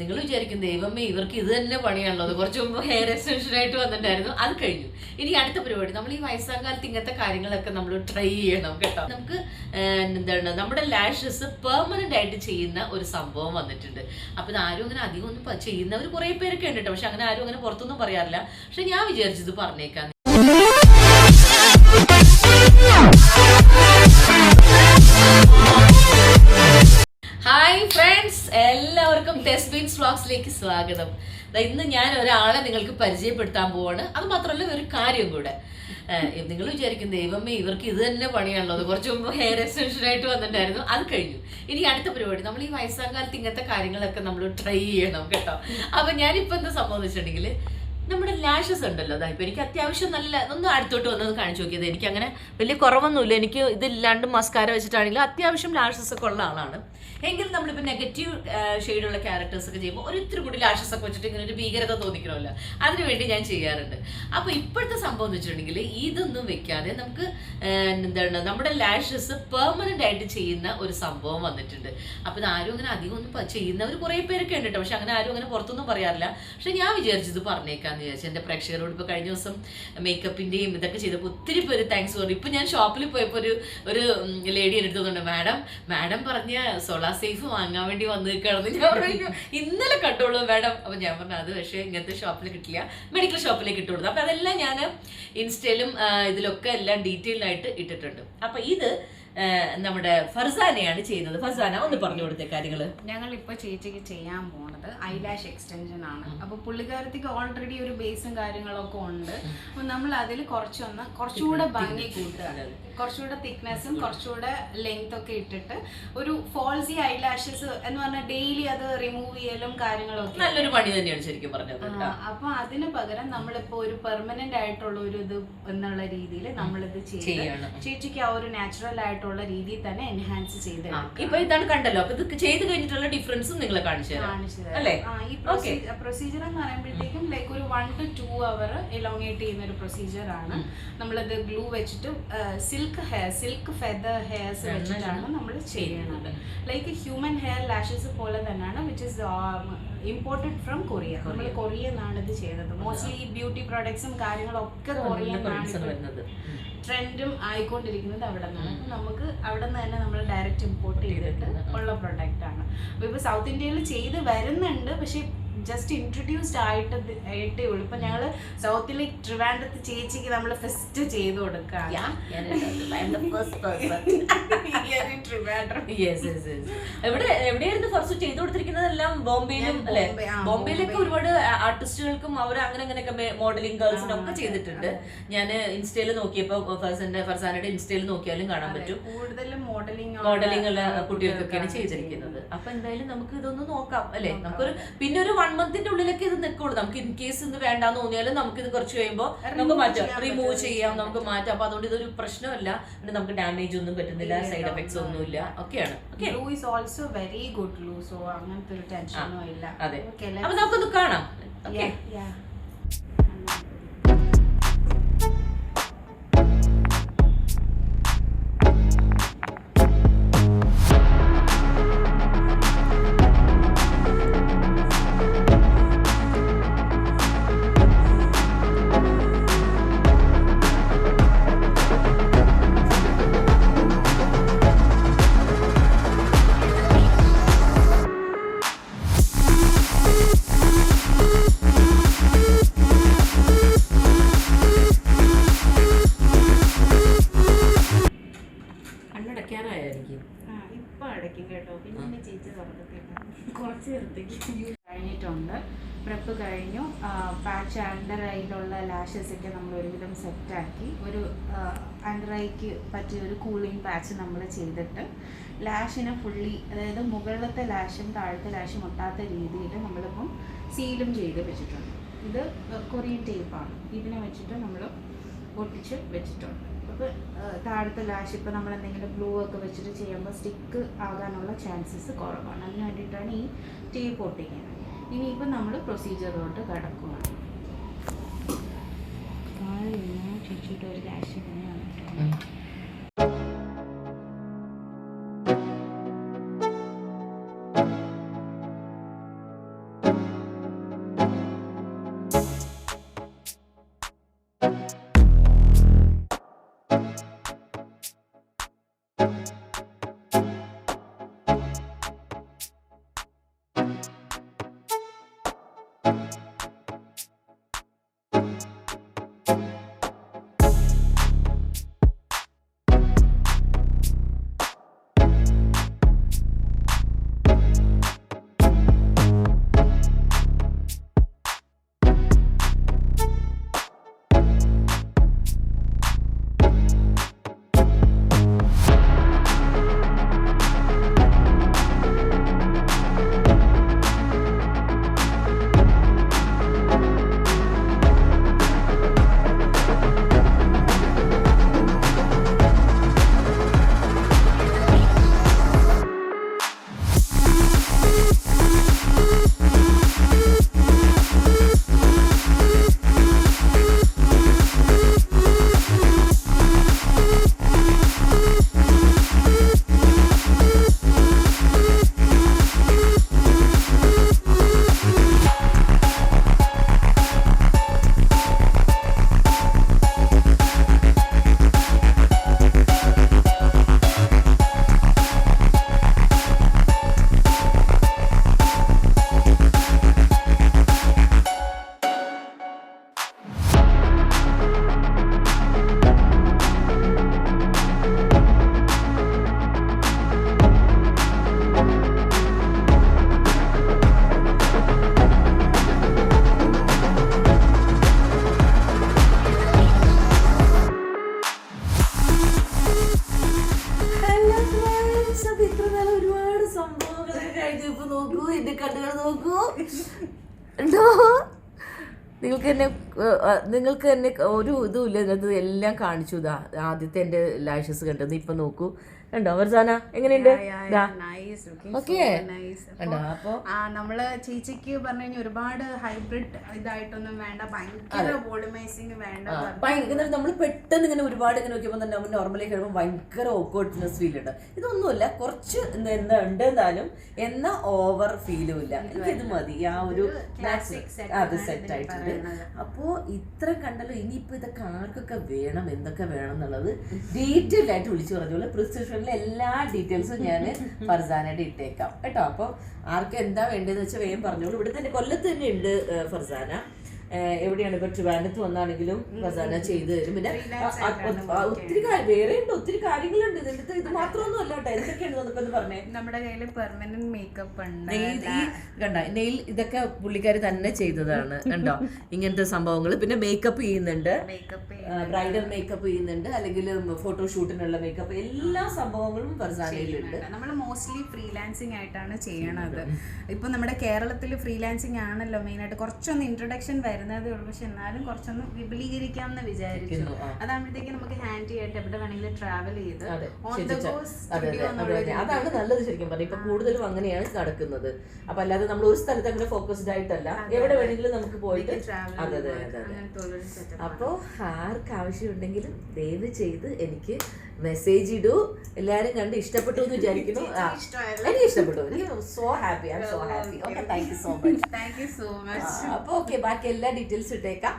നിങ്ങൾ വിചാരിക്കും ദൈവമേ ഇവർക്ക് ഇത് തന്നെ പണിയാണല്ലോ. കുറച്ച് മുമ്പ് ഹെയർ എക്സ്റ്റൻഷൻ ആയിട്ട് വന്നിട്ടുണ്ടായിരുന്നു, അത് കഴിഞ്ഞു. ഇനി അടുത്ത പരിപാടി, നമ്മൾ ഈ വയസ്സാം കാലത്ത് ഇങ്ങനത്തെ കാര്യങ്ങളൊക്കെ നമ്മൾ ട്രൈ ചെയ്യണം കേട്ടോ. നമുക്ക് എന്താണ് നമ്മുടെ ലാഷസ് പെർമനന്റ് ആയിട്ട് ചെയ്യുന്ന ഒരു സംഭവം വന്നിട്ടുണ്ട്. അപ്പൊ ഇത് ആരും അങ്ങനെ അധികം ഒന്നും ചെയ്യുന്നവർ കുറെ പേരൊക്കെ ഉണ്ട് കേട്ടോ, പക്ഷെ അങ്ങനെ ആരും അങ്ങനെ പുറത്തൊന്നും പറയാറില്ല. പക്ഷെ ഞാൻ വിചാരിച്ചത് പറഞ്ഞേക്കാൻ. ഹായ് ഫ്രണ്ട്സ്, എല്ലാവർക്കും Thezbeen sVlogzലേക്ക് സ്വാഗതം. ഇന്ന് ഞാൻ ഒരാളെ നിങ്ങൾക്ക് പരിചയപ്പെടുത്താൻ പോവാണ്. അത് മാത്രമല്ല ഒരു കാര്യം കൂടെ. നിങ്ങൾ വിചാരിക്കും ദൈവമേ ഇവർക്ക് ഇത് തന്നെ പണിയാണല്ലോ. കുറച്ച് മുമ്പ് ഹെയർ എക്സ്റ്റൻഷൻ ആയിട്ട് വന്നിട്ടുണ്ടായിരുന്നു, അത് കഴിഞ്ഞു. ഇനി അടുത്ത പരിപാടി, നമ്മൾ ഈ വയസ്സാം കാലത്ത് ഇങ്ങനത്തെ കാര്യങ്ങളൊക്കെ നമ്മൾ ട്രൈ ചെയ്യണം കേട്ടോ. അപ്പൊ ഞാനിപ്പോ എന്താ സംഭവം വെച്ചിട്ടുണ്ടെങ്കിൽ, നമ്മുടെ ലാഷസ് ഉണ്ടല്ലോ, അതായത് എനിക്ക് അത്യാവശ്യം നല്ല ഒന്ന് അടുത്തോട്ട് വന്നത് കാണിച്ചു നോക്കിയത്. എനിക്ക് അങ്ങനെ വലിയ കുറവൊന്നുമില്ല. എനിക്ക് ഇതില്ലാണ്ട് മസ്കാര വെച്ചിട്ടാണെങ്കിലും അത്യാവശ്യം ലാഷസ് ഒക്കെ ഉള്ള ആളാണ്. എങ്കിലും നമ്മളിപ്പോൾ നെഗറ്റീവ് ഷെയ്ഡുള്ള ക്യാരക്ടേഴ്സ് ഒക്കെ ചെയ്യുമ്പോൾ ഒരിത്തിരി കൂടി ലാഷസ് ഒക്കെ വെച്ചിട്ട് ഇങ്ങനെ ഒരു ഭീകരത തോന്നിക്കണമല്ലോ, അതിനുവേണ്ടി ഞാൻ ചെയ്യാറുണ്ട്. അപ്പോൾ ഇപ്പോഴത്തെ സംഭവം എന്ന് വെച്ചിട്ടുണ്ടെങ്കിൽ ഇതൊന്നും വെക്കാതെ നമുക്ക് എന്താണ് നമ്മുടെ ലാഷസ് പെർമനന്റ് ആയിട്ട് ചെയ്യുന്ന ഒരു സംഭവം വന്നിട്ടുണ്ട്. അപ്പോൾ ഇത് ആരും അങ്ങനെ അധികം ഒന്നും ചെയ്യുന്നവർ കുറേ പേരൊക്കെ ഉണ്ട് കേട്ടോ, പക്ഷെ അങ്ങനെ ആരും അങ്ങനെ പുറത്തൊന്നും പറയാറില്ല. പക്ഷെ ഞാൻ വിചാരിച്ചത് പറഞ്ഞേക്കാന്ന് വിചാരിച്ചു. എൻ്റെ പ്രേക്ഷകരോട് ഇപ്പോൾ കഴിഞ്ഞ ദിവസം മേക്കപ്പിൻ്റെയും ഇതൊക്കെ ചെയ്തപ്പോൾ ഒത്തിരി പേര് താങ്ക്സ് പറഞ്ഞു. ഇപ്പം ഞാൻ ഷോപ്പിൽ പോയപ്പോൾ ഒരു ലേഡി എടുത്തുകൊണ്ട് മാഡം പറഞ്ഞ സോളാർ സേഫ് വാങ്ങാൻ വേണ്ടി വന്ന് നിൽക്കുകയാണെന്ന് ഞാൻ പറഞ്ഞു. ഇന്നലെ കണ്ടോളൂ മാഡം. അപ്പം ഞാൻ പറഞ്ഞു അത് പക്ഷേ ഇങ്ങനത്തെ ഷോപ്പിൽ കിട്ടില്ല, മെഡിക്കൽ ഷോപ്പിലേക്ക് കിട്ടുള്ളൂ. അപ്പം അതെല്ലാം ഞാൻ ഇൻസ്റ്റയിലും ഇതിലൊക്കെ എല്ലാം ഡീറ്റെയിൽഡ് ആയിട്ട് ഇട്ടിട്ടുണ്ട്. അപ്പം ഇത് നമ്മുടെ ഫർസാനയാണ് ചെയ്യുന്നത്. ഫർസാന ഒന്ന് പറഞ്ഞു കൊടുത്തേ കാര്യങ്ങള്. ഞങ്ങൾ ഇപ്പൊ ചേച്ചിക്ക് ചെയ്യാൻ പോണത് ഐലാഷ് എക്സ്റ്റൻഷൻ ആണ്. അപ്പൊ പുള്ളിക്കാരത്തേക്ക് ഓൾറെഡി ഒരു ബേസും കാര്യങ്ങളൊക്കെ ഉണ്ട്. അപ്പൊ നമ്മൾ അതിൽ കുറച്ചുകൂടെ ഭംഗി കൂട്ടുക, കുറച്ചുകൂടെ തിക്നെസ്സും കുറച്ചുകൂടെ ലെങ്ത് ഒക്കെ ഇട്ടിട്ട് ഒരു ഫോൾസി ഐലാഷസ് എന്ന് പറഞ്ഞാൽ ഡെയിലി അത് റിമൂവ് ചെയ്യലും കാര്യങ്ങളൊക്കെ നല്ലൊരു പണി തന്നെയാണ് ശരിക്കും പറഞ്ഞത്. അപ്പൊ അതിന് പകരം നമ്മളിപ്പോ ഒരു പെർമനന്റ് ആയിട്ടുള്ള ഒരു ഇത് എന്നുള്ള രീതിയിൽ നമ്മളിത് ചെയ്യണം. ചേച്ചിക്ക് ആ ഒരു നാച്ചുറൽ ആയിട്ടുള്ള രീതിയിൽ തന്നെ എൻഹാൻസ് ചെയ്ത് ഇപ്പൊ ഇതാണ് കണ്ടല്ലോ. അപ്പൊ ഇത് ചെയ്ത് കഴിഞ്ഞിട്ടുള്ള ഡിഫറൻസും നിങ്ങളെ കാണിച്ചു അല്ലേ? ഈ പ്രൊസീജിയർ എന്ന് പറയുമ്പോഴത്തേക്കും ലൈക്ക് ഒരു 1 to 2 hour എലോങ്ങേറ്റ് ചെയ്യുന്ന ഒരു പ്രൊസീജിയർ ആണ്. നമ്മളിത് ഗ്ലൂ വെച്ചിട്ട് സിൽക്ക് ഫെദർ ഹെയർസ് വെച്ചിട്ടാണ് നമ്മൾ ചെയ്യുന്നത്. ലൈക്ക് ഹ്യൂമൻ ഹെയർ ലാഷസ് പോലെ തന്നെയാണ്, which is imported from Korea. നമ്മൾ കൊറിയന്നാണ് ഇത് ചെയ്യുന്നത്. മോസ്റ്റ്ലി ഈ ബ്യൂട്ടി പ്രോഡക്ട്സും കാര്യങ്ങളൊക്കെ കൊറിയന്നാണ് ട്രെൻഡും ആയിക്കൊണ്ടിരിക്കുന്നത്. അവിടെ നിന്നാണ്. നമുക്ക് അവിടെ നിന്ന് തന്നെ നമ്മൾ ഡയറക്റ്റ് ഇമ്പോർട്ട് ചെയ്തിട്ട് ഉള്ള പ്രൊഡക്റ്റ് ആണ്. അപ്പോൾ ഇപ്പോൾ സൗത്ത് ഇന്ത്യയിൽ ചെയ്ത് വരുന്നുണ്ട്, പക്ഷേ ജസ്റ്റ് ഇൻട്രൊഡ്യൂസ്ഡ് ആയിട്ടേ ഉള്ളൂ. ഇപ്പൊ ഞങ്ങള് സൗത്തിലെ ട്രിവാൻഡ്രത്ത് ചേച്ചിക്ക് നമ്മൾ ഫസ്റ്റ് ചെയ്ത് കൊടുക്കാം. എവിടെയായിരുന്നു ഫസ്റ്റ് ചെയ്ത് കൊടുത്തിരിക്കുന്നതെല്ലാം? ബോംബെയിലും അല്ലെ? ബോംബെയിലൊക്കെ ഒരുപാട് ആർട്ടിസ്റ്റുകൾക്കും അവർ അങ്ങനെയൊക്കെ മോഡലിംഗ് ഗേൾസിനും ഒക്കെ ചെയ്തിട്ടുണ്ട്. ഞാൻ ഇൻസ്റ്റയിൽ നോക്കിയപ്പോ ഫർസാനയുടെ ഇൻസ്റ്റയിൽ നോക്കിയാലും കാണാൻ പറ്റും. കൂടുതലും മോഡലിംഗ് ഉള്ള കുട്ടികൾക്കൊക്കെയാണ് ചെയ്തിരിക്കുന്നത്. അപ്പൊ എന്തായാലും നമുക്ക് ഇതൊന്ന് നോക്കാം അല്ലെ? നമുക്കൊരു പിന്നെ ഒരു 1 monthന്റെ ഉള്ളിലൊക്കെ ഇത് നിൽക്കുള്ളൂ. നമുക്ക് ഇൻ കേസ് ഇത് വേണ്ടാന്ന് തോന്നിയാലും നമുക്ക് ഇത് കുറച്ച് കഴിയുമ്പോൾ നമുക്ക് മാറ്റാം, റിമൂവ് ചെയ്യാം, നമുക്ക് മാറ്റാം. അപ്പൊ അതുകൊണ്ട് ഇതൊരു പ്രശ്നമല്ല. പിന്നെ നമുക്ക് ഡാമേജ് ഒന്നും പറ്റുന്നില്ല, സൈഡ് എഫക്ട്സ് ഒന്നുമില്ല, ഒക്കെയാണ്. അതെ, അപ്പൊ നമുക്കൊന്ന് കാണാം. ഇപ്പൊ അടയ്ക്കും കേട്ടോ. പിന്നെ ചേച്ചി കുറച്ച് നേരത്തേക്ക് കഴിഞ്ഞിട്ടുണ്ട്. പ്രെപ്പ് കഴിഞ്ഞു. പാച്ച് അണ്ടർ ഐയിലുള്ള ലാഷസ് ഒക്കെ നമ്മൾ ഒരുവിധം സെറ്റാക്കി ഒരു അണ്ടർ ഐക്ക് പറ്റിയ ഒരു കൂളിംഗ് പാച്ച് നമ്മൾ ചെയ്തിട്ട് ലാഷിനെ ഫുള്ളി, അതായത് മുകളിലത്തെ ലാഷും താഴത്തെ ലാഷും ഒട്ടാത്ത രീതിയിൽ നമ്മളിപ്പം സീലും ചെയ്ത് വെച്ചിട്ടുണ്ട്. ഇത് കൊറിയൻ ടേപ്പാണ്. ഇതിനെ വെച്ചിട്ട് നമ്മൾ ഒട്ടിച്ച് വെച്ചിട്ടുണ്ട്. അപ്പോൾ താഴത്തെ ലാഷ് ഇപ്പോൾ നമ്മൾ എന്തെങ്കിലും ഗ്ലൂ ഒക്കെ വെച്ചിട്ട് ചെയ്യുമ്പോൾ സ്റ്റിക്ക് ആകാനുള്ള ചാൻസസ് കുറവാണ്. അതിന് വേണ്ടിയിട്ടാണ് ഈ ടേപ്പ് ഒട്ടിക്കുന്നത്. ഇനിയിപ്പോൾ നമ്മൾ പ്രൊസീജിയറിലോട്ട് കിടക്കുകയാണ്. താഴെ ചേച്ചിയുടെ ഒരു ലാഷ് ഇങ്ങനെയാണ്. നോ നിങ്ങൾക്ക് എന്നെ ഒരു ഇതും ഇല്ല, ഇതിനകത്ത് എല്ലാം കാണിച്ചു. ഇതാ ആദ്യത്തെ എൻ്റെ ലാഷസ് കണ്ടത്. ഇപ്പൊ നോക്കൂ, കണ്ടോ ഫർസാന എങ്ങനെയുണ്ട്? ഓക്കെ അപ്പൊ നമ്മള് ചേച്ചിക്ക് പറഞ്ഞു കഴിഞ്ഞാൽ ഒരുപാട് ഹൈബ്രിഡ് ഇതായിട്ടൊന്നും വേണ്ട, ഭയങ്കര വോളുമൈസിങ് വേണ്ട. ഭയങ്കര നമ്മൾ പെട്ടെന്ന് ഇങ്ങനെ ഒരുപാട് ഇങ്ങനെ നോക്കിയപ്പോൾ തന്നെ നോർമലി കഴിയുമ്പോൾ ഭയങ്കര ഓക്വേർഡ്നെസ് ഫീൽ ഉണ്ട്. ഇതൊന്നുമില്ല, കുറച്ച് ഉണ്ട് എന്നാലും എന്നാ ഓവർ ഫീലും ഇല്ല. എനിക്കിത് മതി, ആ ഒരു അത് സെറ്റ് ആയിട്ടുണ്ട്. അപ്പോ ഇത്ര കണ്ടല്ലോ. ഇനിയിപ്പോ ഇതൊക്കെ ആർക്കൊക്കെ വേണം, എന്തൊക്കെ വേണം എന്നുള്ളത് ഡീറ്റെയിൽ ആയിട്ട് വിളിച്ചു പറഞ്ഞോളൂ. പ്രിസ്ക്രിപ്ഷനിലെ എല്ലാ ഡീറ്റെയിൽസും ഞാൻ ഫർസാനയുടെ ഇട്ടേക്കാം കേട്ടോ. അപ്പൊ ആർക്കും എന്താ വേണ്ടതെന്ന് വെച്ചാൽ വേഗം പറഞ്ഞോളൂ. ഇവിടെ തന്നെ കൊല്ലത്ത് തന്നെ ഉണ്ട് ഫർസാന. എവിടെയാണ് ഇപ്പൊ ട്രിവാൻഡ്രത്ത് വന്നാണെങ്കിലും ഫർസാന ചെയ്തു തരും. പിന്നെ ഒത്തിരി വേറെ ഉണ്ട്, ഒത്തിരി കാര്യങ്ങളുണ്ട് ഇതിന്റെ. ഇത് മാത്രമൊന്നും അല്ല കേട്ടോ. എന്തൊക്കെയാണ് നമുക്കൊന്ന് പറഞ്ഞേ. നമ്മുടെ കയ്യിൽ പെർമനന്റ് മേക്കപ്പ് ഉണ്ട്. കണ്ട നെയിൽ ഇതൊക്കെ പുള്ളിക്കാരി തന്നെ ചെയ്തതാണ് കണ്ടോ, ഇങ്ങനത്തെ സംഭവങ്ങൾ. പിന്നെ മേക്കപ്പ് ചെയ്യുന്നുണ്ട്, ബ്രൈഡൽ മേക്കപ്പ് ചെയ്യുന്നുണ്ട്, അല്ലെങ്കിൽ ഫോട്ടോഷൂട്ടിനുള്ള മേക്കപ്പ്, എല്ലാ സംഭവങ്ങളും ഫർസാനയിലുണ്ട്. നമ്മൾ മോസ്റ്റ്ലി ഫ്രീലാൻസിങ് ആയിട്ടാണ് ചെയ്യണത്. ഇപ്പൊ നമ്മുടെ കേരളത്തിൽ ഫ്രീലാൻസിങ് ആണല്ലോ മെയിൻ ആയിട്ട്. കുറച്ചൊന്ന് ഇൻട്രൊഡക്ഷൻ വരുന്നതേ ഉള്ളൂ, പക്ഷെ എന്നാലും കുറച്ചൊന്ന് വിപുലീകരിക്കാമെന്ന് വിചാരിച്ചു. അതാകുമ്പോഴത്തേക്ക് നമുക്ക് ഹാൻഡി ആയിട്ട് എവിടെ വേണമെങ്കിലും ട്രാവൽ ചെയ്ത് അതാണ് നല്ലത് ശരിക്കും പറഞ്ഞാൽ. ഇപ്പൊ കൂടുതലും അങ്ങനെയാണ് നടക്കുന്നത്. അപ്പൊ അല്ലാതെ നമ്മൾ ഒരു സ്ഥലത്ത് അങ്ങനെ ഫോക്കസ്ഡ് ആയിട്ടല്ല, എവിടെ വേണമെങ്കിലും നമുക്ക് പോയിട്ട്. അതെ അതെ അതെ. അപ്പൊ ആർക്ക് ആവശ്യമുണ്ടെങ്കിലും ദയവ് ചെയ്ത് എനിക്ക് മെസ്സേജ് ഇടൂ. എല്ലാരും കണ്ട് ഇഷ്ടപ്പെട്ടു എന്ന് വിചാരിക്കുന്നു. എനിക്ക് ഇഷ്ടപ്പെട്ടു, എനിക്ക് so happy, I am so happy. Okay, thank you so much. അപ്പൊ ഓക്കെ, ബാക്കി എല്ലാ ഡീറ്റെയിൽസ് ഇട്ടേക്കാം.